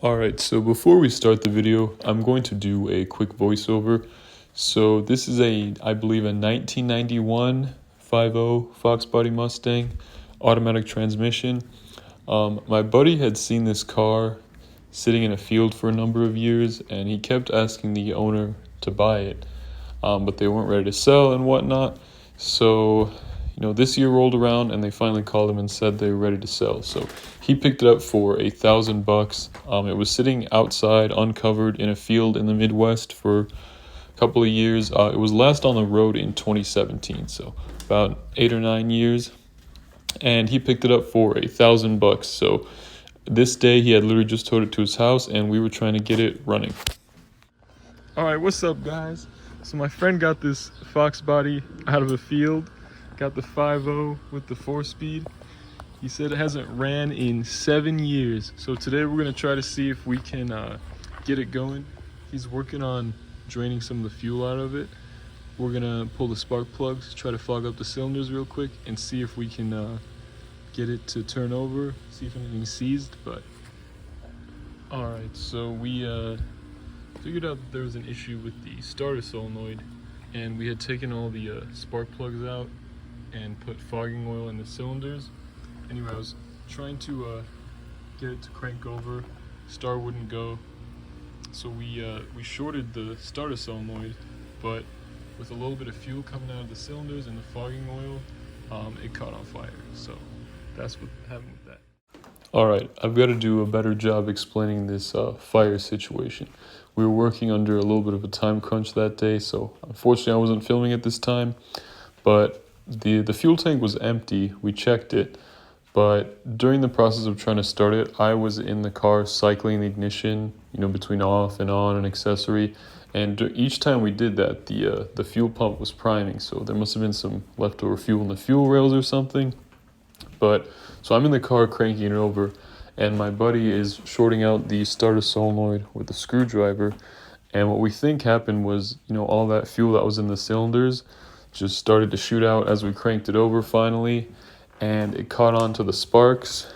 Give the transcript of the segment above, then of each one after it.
Alright, so before we start the video, I'm going to do a quick voiceover. So this is I believe a 1991 5.0 Fox Body Mustang, automatic transmission. My buddy had seen this car sitting in a field for a number of years, and he kept asking the owner to buy it, but they weren't ready to sell and whatnot. So this year rolled around and they finally called him and said they were ready to sell. So he picked it up for $1,000. It was sitting outside uncovered in a field in the Midwest for a couple of years. It was last on the road in 2017, so about 8 or 9 years. And he picked it up for $1,000. So this day he had literally just towed it to his house and we were trying to get it running. All right, what's up guys? So my friend got this Fox Body out of a field. Got the 5.0 with the 4-speed. He said it hasn't ran in 7 years. So today we're gonna try to see if we can get it going. He's working on draining some of the fuel out of it. We're gonna pull the spark plugs, try to fog up the cylinders real quick and see if we can get it to turn over, see if anything's seized. But all right, so we figured out that there was an issue with the starter solenoid, and we had taken all the spark plugs out and put fogging oil in the cylinders. Anyway, I was trying to get it to crank over. Star wouldn't go, so we shorted the starter solenoid, but with a little bit of fuel coming out of the cylinders and the fogging oil, it caught on fire. So that's what happened with that. All right, I've got to do a better job explaining this fire situation. We were working under a little bit of a time crunch that day, so unfortunately I wasn't filming at this time, but the fuel tank was empty. We checked it, but during the process of trying to start it, I was in the car cycling the ignition, between off and on and accessory, and each time we did that, the fuel pump was priming, so there must have been some leftover fuel in the fuel rails or something. But so I'm in the car cranking it over, and my buddy is shorting out the starter solenoid with a screwdriver, and what we think happened was, all that fuel that was in the cylinders just started to shoot out as we cranked it over finally, and it caught on to the sparks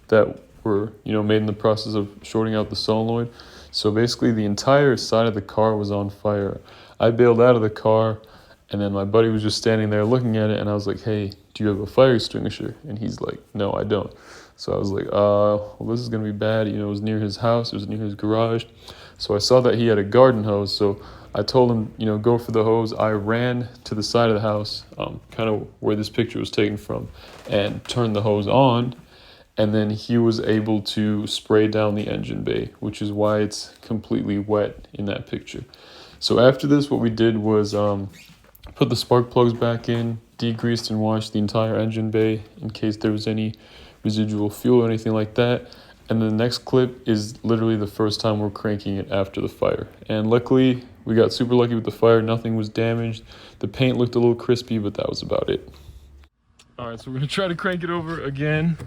that were, made in the process of shorting out the solenoid. So basically the entire side of the car was on fire. I bailed out of the car, and then my buddy was just standing there looking at it, and I was like, hey, do you have a fire extinguisher? And he's like, no, I don't. So I was like, well, this is gonna be bad. It was near his house, it was near his garage. So I saw that he had a garden hose, so I told him, go for the hose. I ran to the side of the house, kind of where this picture was taken from, and turned the hose on, and then he was able to spray down the engine bay, which is why it's completely wet in that picture. So after this, what we did was put the spark plugs back in, degreased and washed the entire engine bay in case there was any residual fuel or anything like that. And the next clip is literally the first time we're cranking it after the fire. And luckily, we got super lucky with the fire. Nothing was damaged. The paint looked a little crispy, but that was about it. All right, so we're gonna try to crank it over again.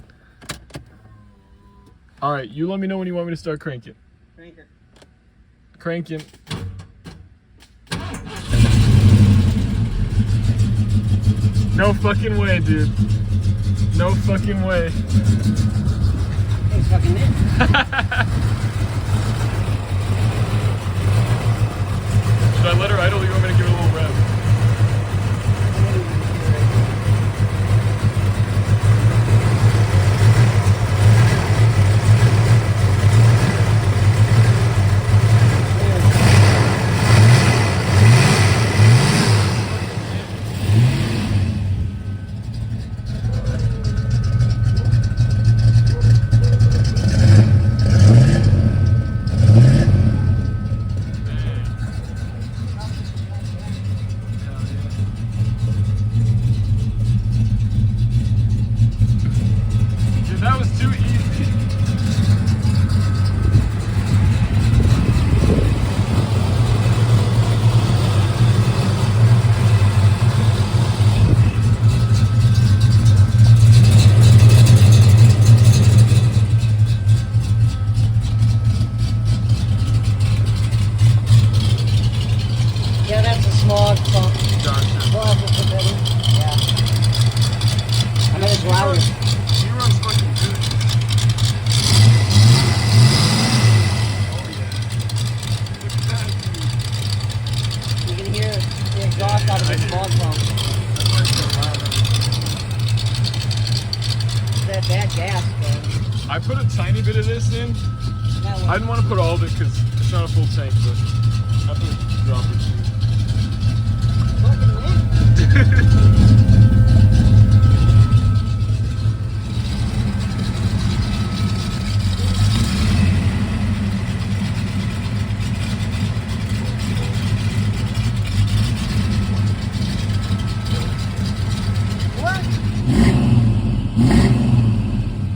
All right, you let me know when you want me to start cranking. Crank it. Cranking. No fucking way, dude. No fucking way. It's fucking it. Should I let her idle or you want me to give it a little rev? That one. I didn't want to put all of it because it's not a full tank, but I put a drop or two. What?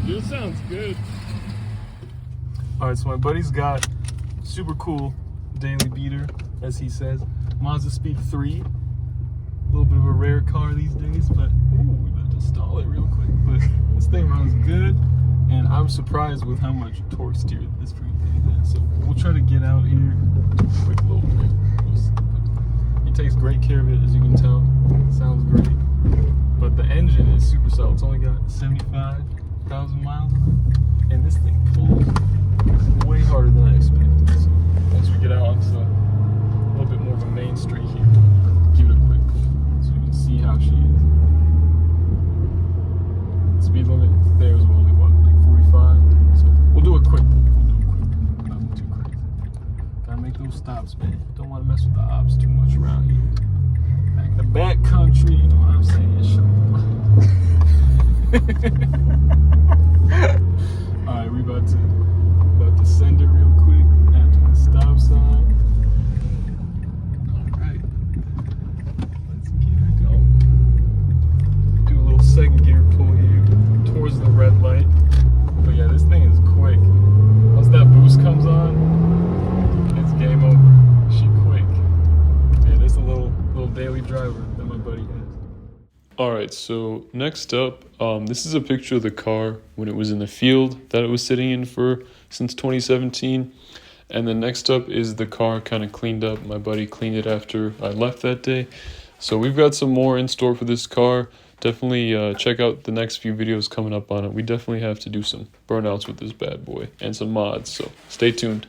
This sounds good. Alright, so my buddy's got super cool daily beater, as he says. Mazda Speed 3. A little bit of a rare car these days, but ooh, we better to stall it real quick. But this thing runs good, and I'm surprised with how much torque steer this freaking thing has. So we'll try to get out here. Quick little he takes great care of it, as you can tell. It sounds great. But the engine is super solid. It's only got 75,000 miles on it. And this thing pulls way harder than I expected. So once we get out onto a little bit more of a main street here, give it a quick pull so you can see how she is. Speed limit there is only what, like 45? So we'll do a quick pull. Nothing too crazy. Gotta make those stops, man. Don't want to mess with the ops too much around here. Back in the back country, you know what I'm saying? Alright, we about to send it real quick after the stop sign. Alright. Let's get it going. Do a little second gear pull here towards the red light. But yeah, this thing is quick. Once that boost comes on, it's game over. She quick. Yeah, this is a little daily driver that my buddy has. Alright, so next up, this is a picture of the car when it was in the field that it was sitting in for since 2017. And then next up is the car kind of cleaned up. My buddy cleaned it after I left that day. So we've got some more in store for this car. Definitely check out the next few videos coming up on it. We definitely have to do some burnouts with this bad boy and some mods, so stay tuned.